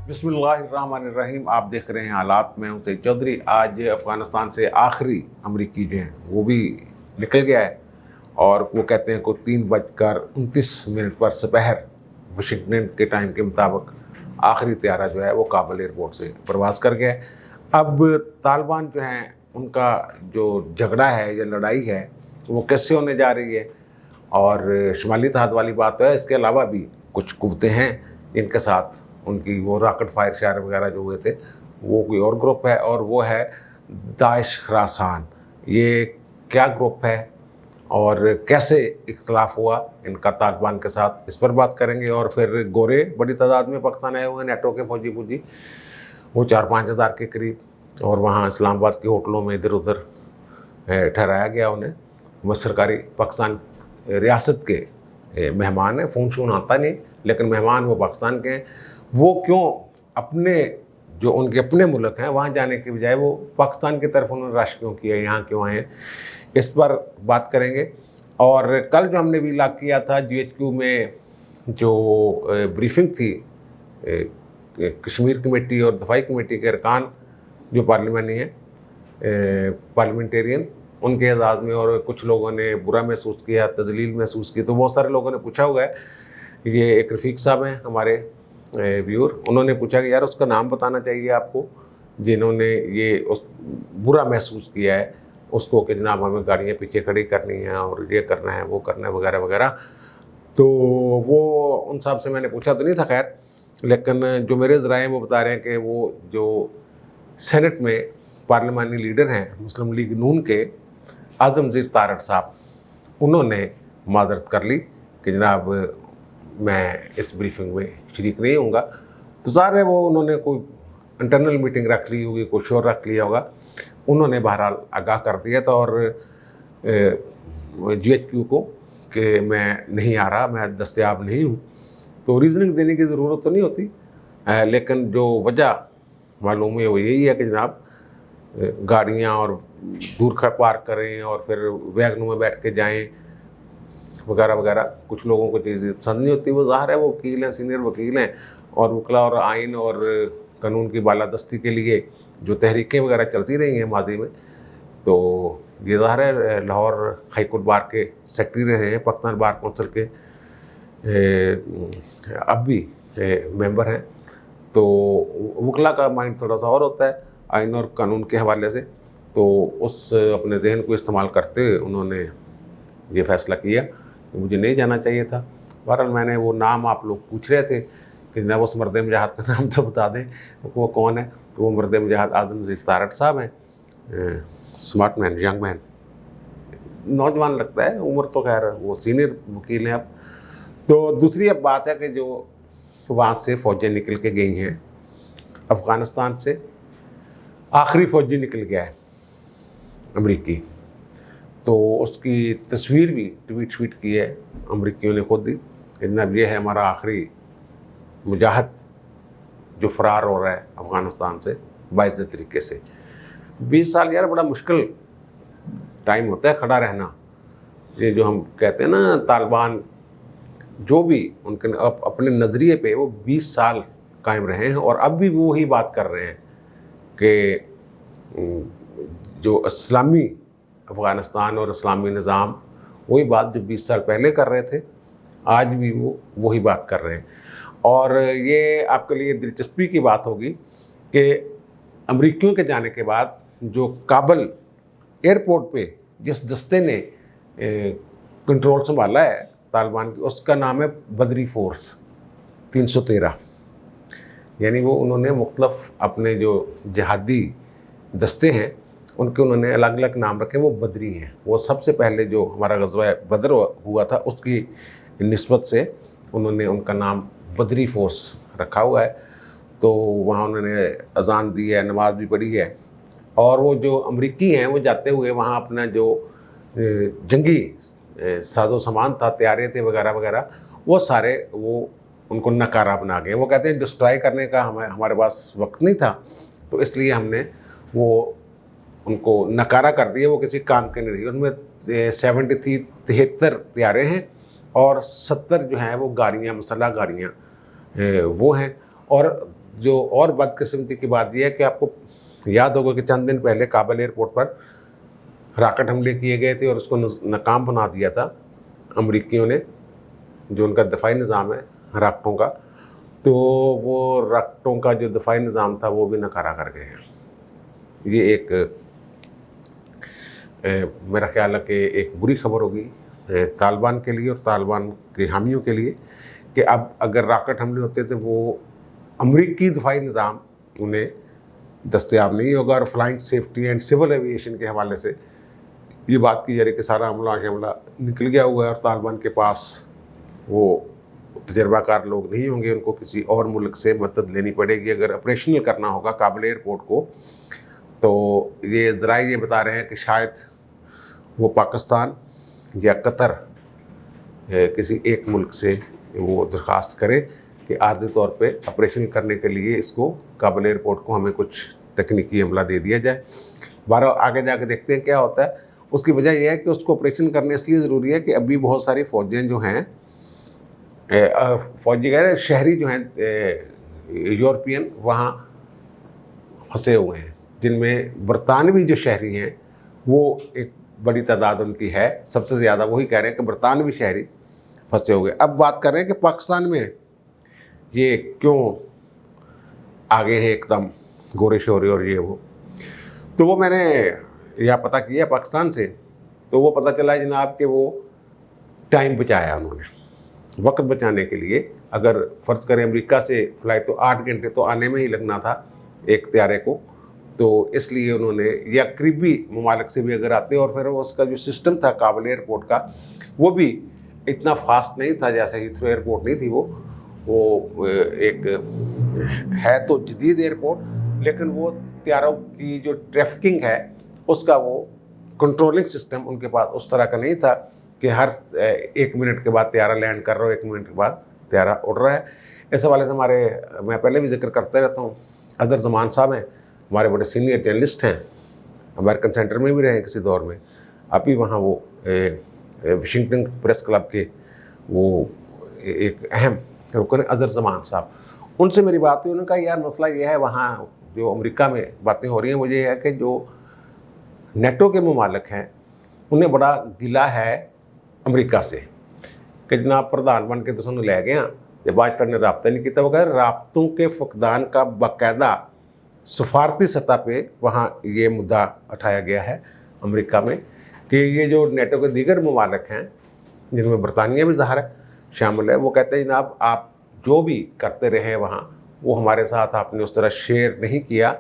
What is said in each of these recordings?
बिस्मिल्लाहिर्रहमानिर्रहीम। आप देख रहे हैं हालात में हूँ सईद चौधरी। आज अफ़गानिस्तान से आखिरी अमरीकी जो हैं वो भी निकल गया है और वो कहते हैं को 3:29 पर दोपहर वाशिंगटन के टाइम के मुताबिक आखिरी त्यारा जो है वो काबुल एयरपोर्ट से प्रवास कर गया है। अब तालिबान जो हैं उनका जो झगड़ा है या लड़ाई है वो कैसे होने जा रही है, और शुमाली तहत वाली बात तो है, इसके अलावा भी कुछ कुव्वतें हैं जिनके साथ उनकी वो रॉकेट फायर शायर वगैरह जो हुए थे, वो कोई और ग्रुप है और वो है दाइश खरासान। ये क्या ग्रुप है और कैसे इख्तलाफ हुआ इनका तालिबान के साथ, इस पर बात करेंगे। और फिर गोरे बड़ी तादाद में पाकिस्तान आए हुए हैं, नेटो के फौजी वो 4-5 हज़ार के करीब, और वहाँ इस्लामाबाद के होटलों में इधर उधर ठहराया गया उन्हें। वो सरकारी पाकिस्तान रियासत के मेहमान हैं, फ़ोन शोन आता नहीं, लेकिन मेहमान वो पाकिस्तान के हैं। वो क्यों अपने जो उनके अपने मुल्क हैं वहाँ जाने के बजाय वो पाकिस्तान की तरफ उन्होंने रश क्यों किया, यहाँ क्यों आए, इस पर बात करेंगे। और कल जो हमने भी इलाक़ किया था GHQ में जो ब्रीफिंग थी कश्मीर कमेटी और दफाई कमेटी के अरकान जो पार्लियामेंटेरियन, उनके एजाज़ में, और कुछ लोगों ने बुरा महसूस किया, तजलील महसूस की। तो बहुत सारे लोगों ने पूछा हुआ है, ये एक रफ़ीक साहब हैं हमारे व्यूअर, उन्होंने पूछा कि यार उसका नाम बताना चाहिए आपको जिन्होंने ये उस बुरा महसूस किया है उसको कि जनाब हमें गाड़ियाँ पीछे खड़ी करनी है और ये करना है वो करना है वगैरह वगैरह। तो वो उन साहब से मैंने पूछा तो नहीं था खैर, लेकिन जो मेरे ज़राए वो बता रहे हैं कि वो जो सेनेट में पार्लिमानी लीडर हैं मुस्लिम लीग नून के आज़म ज़ीर तारड़ साहब, उन्होंने माजरत कर ली कि जनाब मैं इस ब्रीफिंग में शरीक नहीं होऊंगा। तो ज़ाहिर है वो उन्होंने कोई इंटरनल मीटिंग रख ली होगी, कुछ और रख लिया होगा, उन्होंने बहरहाल आगाह कर दिया था और GHQ को कि मैं नहीं आ रहा, मैं दस्तयाब नहीं हूँ। तो रीज़निंग देने की ज़रूरत तो नहीं होती, लेकिन जो वजह मालूम है वो यही है कि जनाब गाड़ियाँ और दूर पार्क करें और फिर वैगनों में बैठ के जाएं वगैरह वगैरह। कुछ लोगों को चीज़ पसंद नहीं होती। वो ज़ाहिर है वो वकील हैं, सीनियर वकील हैं, और वकला और आइन और कानून की बालादस्ती के लिए जो तहरीकें वगैरह चलती रही हैं माजी में, तो ये ज़ाहिर है लाहौर हाई कोर्ट बार के सेक्रेटरी रहे हैं, पाकिस्तान बार कौंसिल के अब भी मेंबर हैं। तो वकला का माइंड थोड़ा सा और होता है आइन और कानून के हवाले से, तो उस अपने जहन को इस्तेमाल करते हुए उन्होंने ये फ़ैसला किया कि मुझे नहीं जाना चाहिए था। बहरहाल मैंने वो नाम, आप लोग पूछ रहे थे कि जनाब उस मर्द मुजाहिद का नाम तो बता दें वो कौन है। तो वो मर्द मुजाहिद आज़म ज़ीर तारड़ साहब हैं, स्मार्ट मैन, यंग मैन, नौजवान लगता है, उम्र तो खैर वो सीनियर वकील हैं अब। तो दूसरी अब बात है कि जो वहाँ से फ़ौजें निकल के गई हैं अफ़गानिस्तान से, आखिरी फ़ौजी निकल गया है अमरीकी, तो उसकी तस्वीर भी ट्वीट की है अमरीकियों ने खुद ही, जनाब ये है हमारा आखिरी मुजाहिद जो फ़रार हो रहा है अफ़गानिस्तान से बाइज़ तरीके से। 20 साल यार बड़ा मुश्किल टाइम होता है खड़ा रहना। ये जो हम कहते हैं ना तालिबान जो भी उनके अपने नज़रिए पे वो 20 साल कायम रहे हैं और अब भी वो ही बात कर रहे हैं कि जो इस्लामी अफ़गानिस्तान और इस्लामी निज़ाम, वही बात जो 20 साल पहले कर रहे थे आज भी वो वही बात कर रहे हैं। और ये आपके लिए दिलचस्पी की बात होगी कि अमरीकियों के जाने के बाद जो काबुल एयरपोर्ट पे जिस दस्ते ने कंट्रोल संभाला है तालिबान की, उसका नाम है बदरी फोर्स 313। यानी वो उन्होंने मुख्तलिफ अपने जो जिहादी दस्ते हैं उनके उन्होंने अलग अलग नाम रखे, वो बदरी हैं। वो सबसे पहले जो हमारा ग़ज़वा बदर हुआ था उसकी निस्बत से उन्होंने उनका नाम बदरी फोर्स रखा हुआ है। तो वहाँ उन्होंने अज़ान दी है, नमाज भी पढ़ी है, और वो जो अमरीकी हैं वो जाते हुए वहाँ अपना जो जंगी साजो सामान था, तैयारे थे वगैरह वगैरह, वो सारे वो उनको नकारा बना गए। वो कहते हैं डिस्ट्रॉय करने का हमारे पास वक्त नहीं था, तो इसलिए हमने वो उनको नकारा कर दिया, वो किसी काम के नहीं रही। उनमें 73 तैयारे हैं और 70 जो हैं वो गाड़ियाँ, मसल्ह गाड़ियाँ वो हैं। और जो और बदकिस्मती की बात यह है कि आपको याद होगा कि चंद दिन पहले काबुल एयरपोर्ट पर रॉकेट हमले किए गए थे और उसको नाकाम बना दिया था अमरीकियों ने, जो उनका दफ़ाई निज़ाम है रॉकेटों का। तो वो रॉकेटों का जो दफ़ाई निज़ाम था वो भी नकारा कर गए हैं। ये एक मेरा ख्याल है कि एक बुरी खबर होगी तालिबान के लिए और तालिबान के हामियों के लिए कि अब अगर रॉकेट हमले होते तो वो अमरीकी दफ़ाई निज़ाम उन्हें दस्तयाब नहीं होगा। और flying safety and civil aviation के हवाले से ये बात की जा रही है कि सारा हमला निकल गया हुआ है और तालिबान के पास वो तजर्बाकार लोग नहीं होंगे, उनको किसी और मुल्क से मदद लेनी पड़ेगी अगर ऑपरेशनल करना होगा काबुल एयरपोर्ट को। तो ये ज़राए ये बता रहे हैं कि शायद वो पाकिस्तान या कतर किसी एक मुल्क से वो दरख्वास्त करे कि आर्जी तौर पे ऑपरेशन करने के लिए इसको काबुल एयरपोर्ट को हमें कुछ तकनीकी हमला दे दिया जाए। 12 आगे जाके देखते हैं क्या होता है। उसकी वजह यह है कि उसको ऑपरेशन करने इसलिए ज़रूरी है कि अभी बहुत सारी फ़ौजें जो हैं, फ़ौजी कह रहे शहरी जो हैं यूरोपियन वहाँ फंसे हुए हैं, जिनमें बरतानवी जो शहरी हैं वो एक बड़ी तादाद उनकी है। सबसे ज़्यादा वही कह रहे हैं कि बरतानवी शहरी फंसे हुए। अब बात कर रहे हैं कि पाकिस्तान में ये क्यों आगे है एकदम गोरे शोरे और ये वो। तो वो मैंने यह पता किया पाकिस्तान से, तो वो पता चला जनाब कि वो टाइम बचाया उन्होंने, वक्त बचाने के लिए। अगर फ़र्ज़ करें अमेरिका से फ़्लाइट तो 8 घंटे तो आने में ही लगना था एक त्यारे को, तो इसलिए उन्होंने, या करीबी ममालिक से भी अगर आते और फिर उसका जो सिस्टम था काबुल एयरपोर्ट का वो भी इतना फास्ट नहीं था जैसे हीथ्रो एयरपोर्ट नहीं थी। वो एक है तो जदीद एयरपोर्ट, लेकिन वो त्यारों की जो ट्रैफिकिंग है उसका वो कंट्रोलिंग सिस्टम उनके पास उस तरह का नहीं था कि हर 1 मिनट के बाद त्यारा लैंड कर रहा हो, 1 मिनट के बाद त्यारा उड़ रहा है। इस हवाले से मैं पहले भी जिक्र करते रहता हूँ, अज़हर ज़मान साहब हैं, हमारे बड़े सीनियर जर्नलिस्ट हैं, अमेरिकन सेंटर में भी रहे किसी दौर में, अभी वहाँ वो वाशिंगटन प्रेस क्लब के वो एक अहम रुकन अज़हर ज़मान साहब, उनसे मेरी बात हुई। उन्होंने कहा यार मसला ये है, वहाँ जो अमेरिका में बातें हो रही हैं, मुझे है कि जो नेटो के ममालिक हैं उन्हें बड़ा गिला है अमेरिका से कि जनाब प्रधान बन के तो तुम लै गया, जब आज तक ने रबता नहीं किया। वगैरह राबतों के फकदान का बाकायदा सफारती सतह पे वहाँ ये मुद्दा उठाया गया है अमेरिका में कि ये जो नेटो के दीगर ममालिक हैं, जिनमें बरतानिया भी ज़ाहिर है शामिल है, वो कहते हैं जनाब आप जो भी करते रहे वहाँ वो हमारे साथ आपने उस तरह शेयर नहीं किया,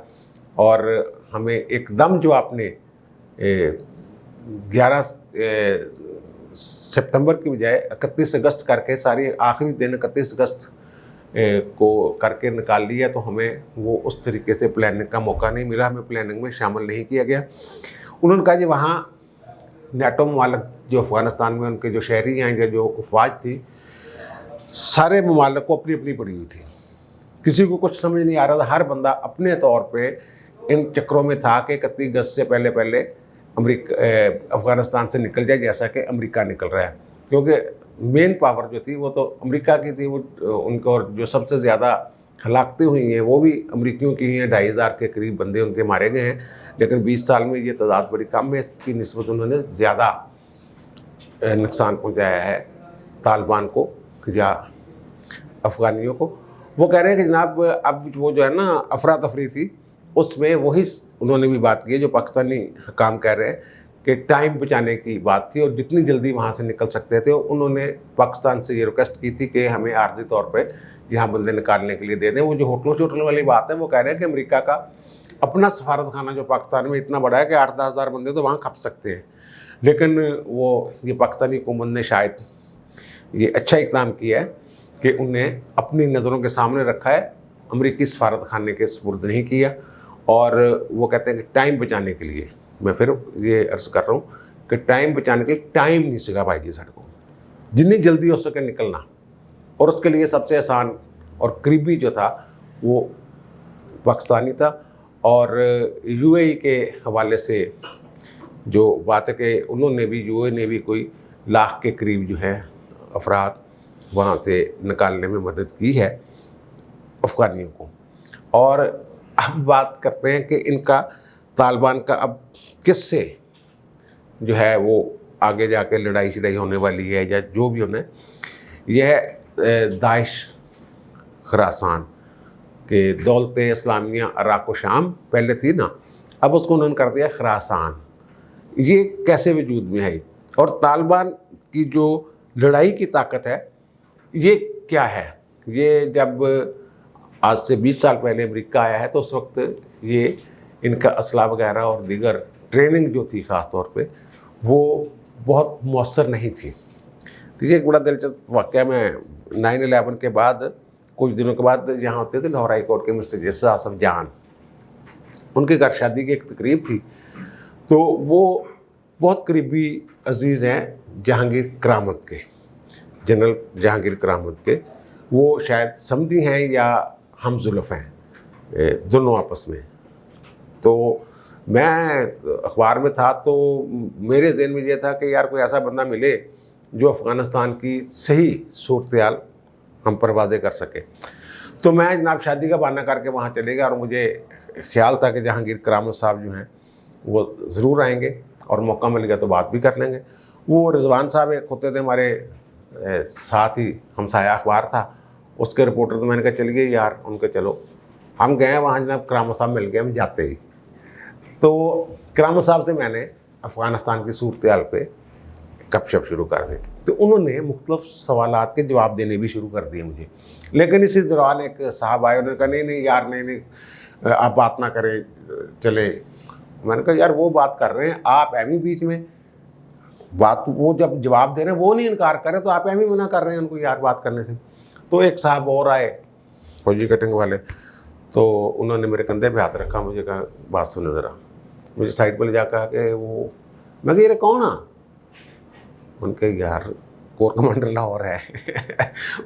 और हमें एकदम जो आपने 11 सितंबर की बजाय 31 अगस्त करके सारी आखिरी दिन 31 अगस्त को करके निकाल लिया, तो हमें वो उस तरीके से प्लानिंग का मौका नहीं मिला, हमें प्लानिंग में शामिल नहीं किया गया। उन्होंने कहा जी वहाँ नेटो ममालिक जो अफ़गानिस्तान में उनके जो शहरी हैं या जो अफवाज थी, सारे ममालिक को अपनी अपनी पड़ी हुई थी, किसी को कुछ समझ नहीं आ रहा था। हर बंदा अपने तौर पे इन चक्रों में था कि 31 अगस्त से पहले पहले अफ़गानिस्तान से निकल जाए, जैसा कि अमेरिका निकल रहा है, क्योंकि मेन पावर जो थी वो तो अमेरिका की थी। वो उनको, और जो सबसे ज़्यादा हलाकतें हुई हैं वो भी अमेरिकियों की ही हैं, 2500 के करीब बंदे उनके मारे गए हैं, लेकिन 20 साल में ये तादाद बड़ी कम है। इसकी निस्बत उन्होंने ज़्यादा नुकसान पहुँचाया है तालिबान को या अफ़गानियों को। वो कह रहे हैं कि जनाब अब वो जो है ना अफरा तफरी थी, उसमें वही उन्होंने भी बात की है जो पाकिस्तानी हुकाम कह रहे हैं कि टाइम बचाने की बात थी और जितनी जल्दी वहाँ से निकल सकते थे। उन्होंने पाकिस्तान से ये रिक्वेस्ट की थी कि हमें आर्जी तौर पे यहाँ बंदे निकालने के लिए दे दें। वो जो होटलों वाली बात है, वो कह रहे हैं कि अमेरिका का अपना सफारत खाना जो पाकिस्तान में इतना बड़ा है कि 8-10 हज़ार बंदे तो वहाँ खप सकते हैं, लेकिन वो ये पाकिस्तानी हुकूमत ने शायद ये अच्छा इक़दाम किया है कि उन्हें अपनी नज़रों के सामने रखा है, अमेरिकी सफारत खाने के सुपुर्द नहीं किया। और वो कहते हैं कि टाइम बचाने के लिए, मैं फिर ये अर्ज़ कर रहा हूँ कि टाइम बचाने के लिए टाइम नहीं सीखा भाई जी साढ़े को, जितनी जल्दी हो सके निकलना। और उसके लिए सबसे आसान और करीबी जो था वो पाकिस्तानी था। और यूएई के हवाले से जो बात है कि उन्होंने भी, यूएई ने भी कोई 1 लाख के करीब जो है अफराद वहाँ से निकालने में मदद की है अफ़गानियों को। और अब बात करते हैं कि इनका तालिबान का अब किससे जो है वो आगे जाके लड़ाई शड़ाई होने वाली है या जो भी होने, यह दाइश खुरासान के दौलत इस्लामिया इराक़ व शाम पहले थी ना, अब उसको उन्होंने कर दिया खुरासान। ये कैसे वजूद में है? और तालिबान की जो लड़ाई की ताकत है ये क्या है? ये जब आज से 20 साल पहले अमेरिका आया है तो उस वक्त ये इनका असला वगैरह और दीगर ट्रेनिंग जो थी ख़ास तौर पे वो बहुत मौसर नहीं थी। तो ये एक बड़ा दिलचस्प वाक़या, मैं 9/11 के बाद कुछ दिनों के बाद यहाँ होते थे लाहौर हाई कोर्ट के मिस्टर जस्टिस आसफ जान, उनके घर शादी की एक तकरीब थी, तो वो बहुत करीबी अजीज़ हैं जहांगीर करामत के, जनरल जहांगीर करामत के। वो शायद समधी हैं या हम जुल्फ़ हैं, दोनों आपस में। तो मैं अखबार में था तो मेरे ज़हन में ये था कि यार कोई ऐसा बंदा मिले जो अफ़गानिस्तान की सही सूरत-ए-हाल हम पर वाज़ेह कर सके। तो मैं जनाब शादी का बहाना करके वहाँ चले गया और मुझे ख्याल था कि जहांगीर करामत साहब जो हैं वो ज़रूर आएंगे और मौका मिल गया तो बात भी कर लेंगे। वो रिजवान साहब एक होते थे हमारे साथ ही हमसाया अखबार था, उसके रिपोर्टर, तो मैंने कहा चलिए यार उनके चलो। हम गए वहाँ, जनाब करामत साहब मिल गए हम जाते ही। तो करामत साहब से मैंने अफ़गानिस्तान की सूरत-ए-हाल पे गपशप शुरू कर दी, तो उन्होंने मुख्तलिफ सवालात के जवाब देने भी शुरू कर दिए मुझे। लेकिन इसी दौरान एक साहब आए, उन्होंने कहा नहीं यार नहीं आप बात ना करें, चले। मैंने कहा यार वो बात कर रहे हैं, आप एम ही बीच में बात, वो जब जवाब दे रहे हैं वो नहीं इनकार कर रहे तो आप एम ही मना कर रहे हैं उनको यार बात करने से। तो एक साहब और आए फौजी कटिंग वाले, तो उन्होंने मेरे कंधे पे हाथ रखा, मुझे कहा बात सुने ज़रा। मुझे साइड पर ले जा कहा कि वो, मैं कहा ये कौन आ? उनके यार कोर कमांडर लाहौर है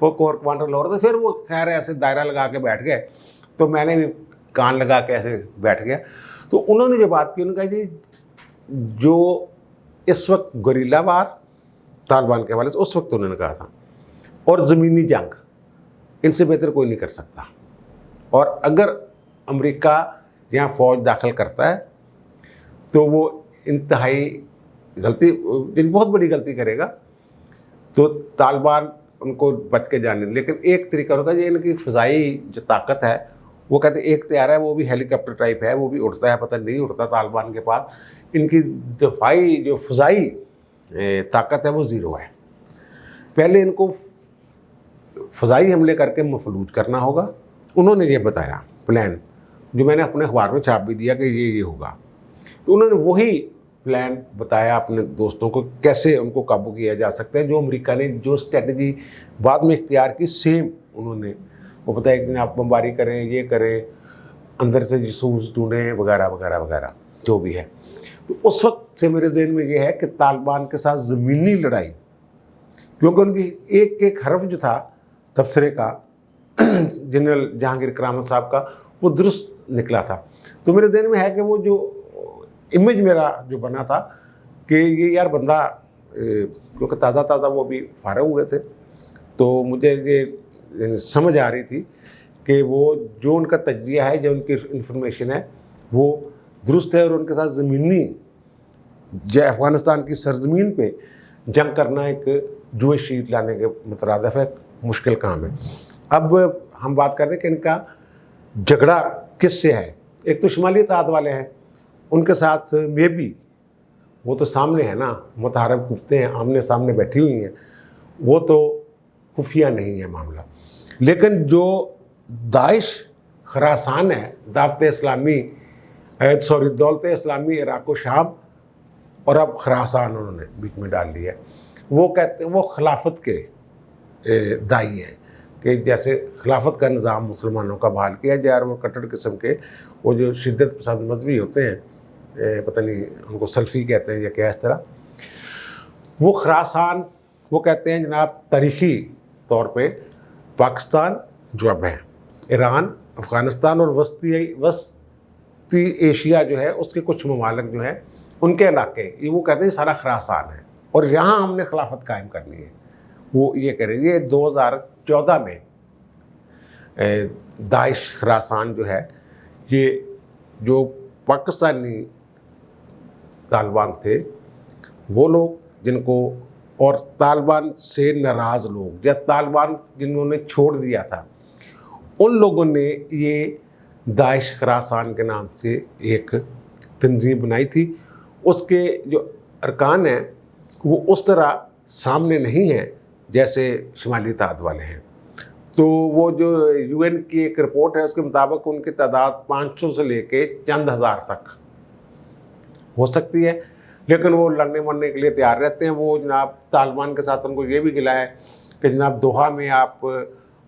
वो कोर कमांडर लाहौर। तो फिर वो खैर ऐसे दायरा लगा के बैठ गए, तो मैंने भी कान लगा के ऐसे बैठ गया। तो उन्होंने जो बात की, उन्होंने कहा जी जो इस वक्त गुरिल्ला वार तालिबान के हवाले से उस वक्त उन्होंने कहा था, और ज़मीनी जंग इनसे बेहतर कोई नहीं कर सकता, और अगर अमेरिका यहाँ फ़ौज दाखिल करता है तो वो इंतहाई गलती, बहुत बड़ी गलती करेगा, तो तालिबान उनको बच के जाने। लेकिन एक तरीका होगा, ये इनकी फ़िज़ाई जो ताकत है, वो कहते एक तैयार है, वो भी हेलीकॉप्टर टाइप है, वो भी उड़ता है, पता नहीं उड़ता तालिबान के पास। इनकी दफाई जो फ़िज़ाई ताकत है वो ज़ीरो है। पहले इनको फ़िज़ाई हमले करके मफलूज करना होगा। उन्होंने ये बताया प्लान, जो मैंने अपने अखबार में छाप भी दिया कि ये होगा। तो उन्होंने वही प्लान बताया अपने दोस्तों को कैसे उनको काबू किया जा सकता है। जो अमेरिका ने जो स्ट्रेटजी बाद में इख्तियार की, सेम उन्होंने वो बताया कि आप बमबारी करें, ये करें, अंदर से जासूस ढूंढें, वगैरह वगैरह वगैरह जो भी है। तो उस वक्त से मेरे जहन में ये है कि तालिबान के साथ ज़मीनी लड़ाई, क्योंकि उनकी एक एक हरफ जो था तबसरे का जनरल जहांगीर करामत साहब का, वो दुरुस्त निकला था। तो मेरे जहन में है कि वो जो इमेज मेरा जो बना था कि ये यार बंदा, क्योंकि ताज़ा वो भी फारग हुए थे, तो मुझे ये समझ आ रही थी कि वो जो उनका तज्जिया है, जो उनकी इंफॉर्मेशन है वो दुरुस्त है, और उनके साथ ज़मीनी अफ़गानिस्तान की सरजमीन पे जंग करना एक जुए शीट लाने के मुतरादिफ है, मुश्किल काम है। अब हम बात कर रहे हैं कि इनका झगड़ा किससे है। एक तो शुमाली इत्तेहाद वाले हैं, उनके साथ मे भी, वो तो सामने है ना, मुतहारब कुफ्ते हैं, आमने सामने बैठी हुई हैं, वो तो खुफिया नहीं है मामला। लेकिन जो दाइश खुरासान है, दौलत इस्लामी इराक़ व शाम, और अब खुरासान उन्होंने बीच में डाल दिया है। वो कहते हैं वो खिलाफत के दाई हैं कि जैसे खिलाफत का निज़ाम मुसलमानों का बहाल किया जाए, और वो कट्टर किस्म के वो जो शिद्दत पसंद मजहबी होते हैं, पता नहीं उनको सल्फ़ी कहते हैं या क्या, इस तरह वो खुरासान, वो कहते हैं जनाब तारीख़ी तौर पे पाकिस्तान जो अब है, ईरान, अफ़गानिस्तान और वस्ती एशिया जो है उसके कुछ ममालिक जो हैं उनके इलाके, ये वो कहते हैं सारा खुरासान है, और यहाँ हमने खिलाफत कायम करनी है। वो ये कह रहे हैं। ये 2014 में दाइश खरासान जो है, ये जो पाकिस्तानी तालिबान थे वो लोग जिनको, और तालिबान से नाराज़ लोग या तालिबान जिन्होंने छोड़ दिया था, उन लोगों ने ये दाइश खरासान के नाम से एक तंजीम बनाई थी। उसके जो अरकान हैं वो उस तरह सामने नहीं हैं जैसे शुमाली इत्तेहाद वाले हैं। तो वो जो UN की एक रिपोर्ट है उसके मुताबिक उनकी तादाद 500 से लेके चंद हज़ार तक हो सकती है, लेकिन वो लड़ने मरने के लिए तैयार रहते हैं। वो जनाब तालिबान के साथ उनको ये भी गिला है कि जनाब दोहा में आप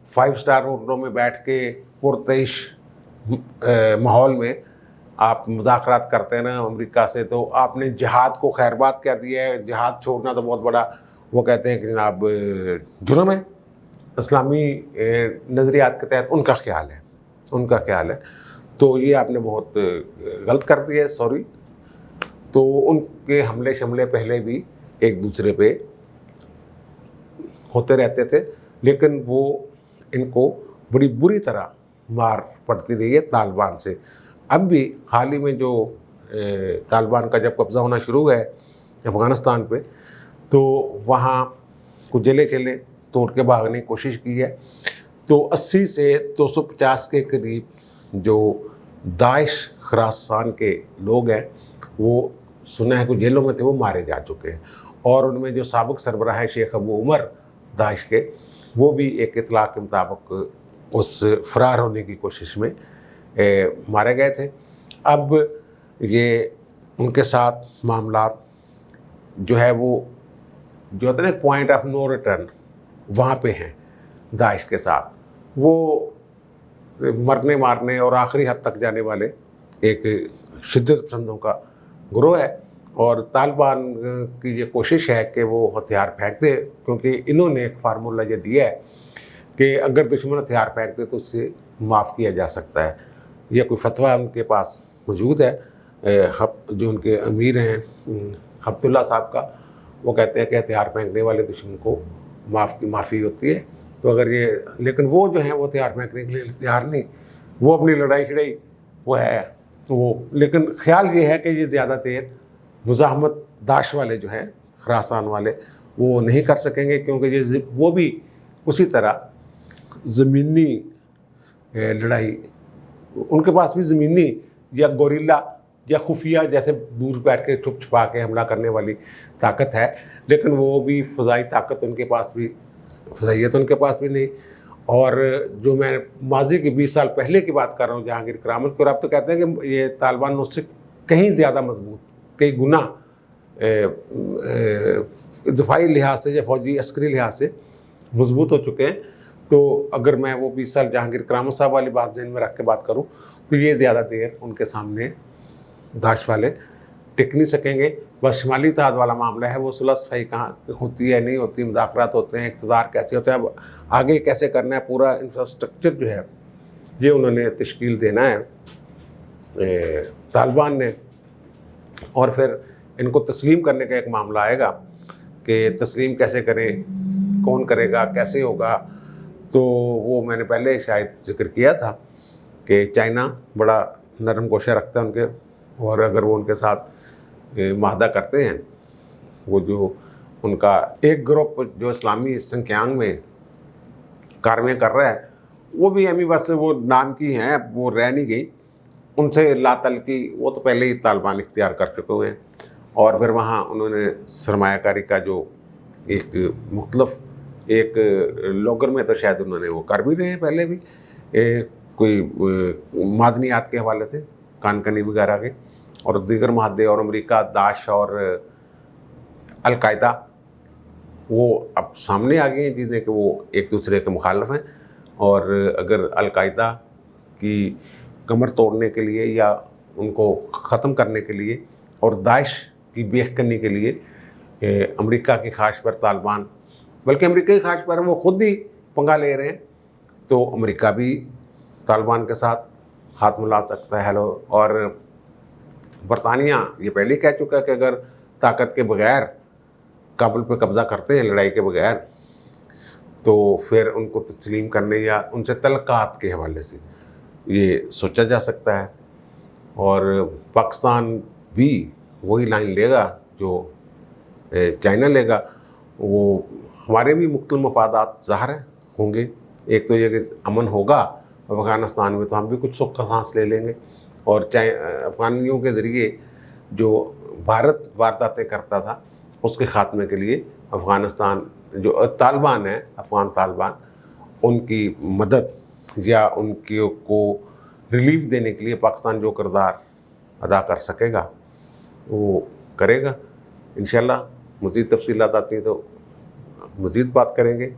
5 स्टार होटलों में बैठ के पुरतश माहौल में आप मुज़ाकरात करते हैं ना अमेरिका से, तो आपने जिहाद को खैरबाद कह दिया है। जिहाद छोड़ना तो बहुत बड़ा, वो कहते हैं कि जनाब जुर्म है इस्लामी नज़रियात के तहत, उनका ख्याल है। तो ये आपने बहुत गलत कर दिया है, सॉरी। तो उनके हमले शमले पहले भी एक दूसरे पे होते रहते थे, लेकिन वो इनको बड़ी बुरी तरह मार पड़ती रही है तालिबान से। अब भी हाल ही में जो तालिबान का जब कब्ज़ा होना शुरू है अफ़गानिस्तान पे, तो वहाँ कुछ जेलें चले तोड़ के भागने की कोशिश की है। तो 80 से 250 के करीब जो दाइश खरासान के लोग हैं वो सुना है कुछ जेलों में थे, वो मारे जा चुके हैं। और उनमें जो साबिक सरबराह है शेख अबू उमर दाइश के, वो भी एक इतला के मुताबिक उस फरार होने की कोशिश में मारे गए थे। अब ये उनके साथ मामला जो है वो जो होता है ना पॉइंट ऑफ नो रिटर्न, वहाँ पे हैं दाइश के साथ। वो मरने मारने और आखिरी हद तक जाने वाले एक शिद्दत पसंदों का ग्रोह है। और तालिबान की ये कोशिश है कि वो हथियार फेंक दे, क्योंकि इन्होंने एक फार्मूला ये दिया है कि अगर दुश्मन हथियार फेंक दे तो उससे माफ़ किया जा सकता है। यह कोई फतवा उनके पास मौजूद है, जो उनके अमीर हैं अब्दुल्ला साहब का, वो कहते हैं कि हथियार फेंकने वाले दुश्मन को माफ़ी होती है। तो अगर ये, लेकिन वो जो है वो हथियार फेंकने के लिए तैयार नहीं, वो अपनी लड़ाई शड़ाई वो है वो। लेकिन ख्याल ये है कि ये ज़्यादा देर मुज़ाहमत दाश वाले जो हैं खरासान वाले वो नहीं कर सकेंगे, क्योंकि ये वो भी उसी तरह ज़मीनी लड़ाई, उनके पास भी ज़मीनी या गोरिल्ला या खुफिया जैसे दूर बैठ के छुप छुपा के हमला करने वाली ताकत है, लेकिन वो भी फ़ज़ाई ताकत उनके पास भी, फ़ज़ाइयत उनके पास भी नहीं। और जो मैं माजी के 20 साल पहले की बात कर रहा हूँ जहांगीर करामत को, अब तो कहते हैं कि ये तालिबान उससे कहीं ज़्यादा मजबूत, कई गुना दफाई लिहाज से या फ़ौजी अस्करी लिहाज से मजबूत हो चुके हैं। तो अगर मैं वो 20 साल जहांगीर करामत साहब वाली बात ज़हन में रख के बात करूँ तो ये ज़्यादा देर उनके सामने दाश वाले टिक नहीं सकेंगे। बस शुमाली इत्तेहाद वाला मामला है, वो सुलह सफाई कहाँ होती है नहीं होती, मुज़ाकरात होते हैं, इक़्तिदार कैसे होता है, अब आगे कैसे करना है, पूरा इंफ्रास्ट्रक्चर जो है ये उन्होंने तश्कील देना है तालिबान ने। और फिर इनको तस्लीम करने का एक मामला आएगा कि तस्लीम कैसे करें, कौन करेगा, कैसे होगा। तो वो मैंने पहले शायद जिक्र किया था कि चाइना बड़ा नरम गोशा रखता है उनके, और अगर वो उनके साथ माहदा करते हैं, वो जो उनका एक ग्रुप जो इस्लामी सिंकियांग में कार्रवाई कर रहा है, वो भी अमी बस वो नाम की हैं, वो रह नहीं गई, उनसे लातल की, वो तो पहले ही तालिबान इख्तियार कर चुके हुए हैं। और फिर वहाँ उन्होंने सरमायाकारी का जो एक मुख्तलिफ एक लोगर में तो शायद उन्होंने वो कर भी रहे हैं पहले भी, कोई मादनियात के हवाले से कानकनी वगैरह के, और दीगर महादे और अमेरिका, दाश और अलकायदा वो अब सामने आ गए हैं चीज़ें कि वो एक दूसरे के मुखालिफ हैं। और अगर अलकायदा की कमर तोड़ने के लिए या उनको ख़त्म करने के लिए और दाइश की बेखकनी के लिए अमेरिका की ख्वाहिश पर तालिबान, बल्कि अमेरिका की ख्वाहिश पर वो खुद ही पंगा ले रहे हैं, तो अमेरिका भी तालिबान के साथ हाथ मिला सकता है। हेलो, और बरतानिया ये पहले ही कह चुका है कि अगर ताकत के बगैर काबुल पे कब्ज़ा करते हैं, लड़ाई के बगैर, तो फिर उनको तस्लीम करने या उनसे तलक़ात के हवाले से ये सोचा जा सकता है। और पाकिस्तान भी वही लाइन लेगा जो चाइना लेगा। वो हमारे भी मुख्तलिफ मफादात ज़ाहिर होंगे। एक तो ये कि अमन होगा अफ़गानिस्तान में तो हम भी कुछ सुख का सांस ले लेंगे, और चाहे अफ़गानियों के ज़रिए जो भारत वारदातें करता था उसके ख़ात्मे के लिए अफ़गानिस्तान जो तालिबान है, अफ़गान तालिबान, उनकी मदद या उनके को रिलीफ देने के लिए पाकिस्तान जो किरदार अदा कर सकेगा वो करेगा। इंशाअल्लाह मज़ीद तफ़सीलात आती हैं तो मज़ीद बात करेंगे,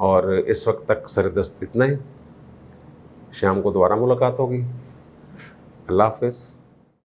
और इस वक्त तक सरदस्त इतना ही। शाम को दोबारा मुलाकात होगी। अल्लाह हाफ़िज़।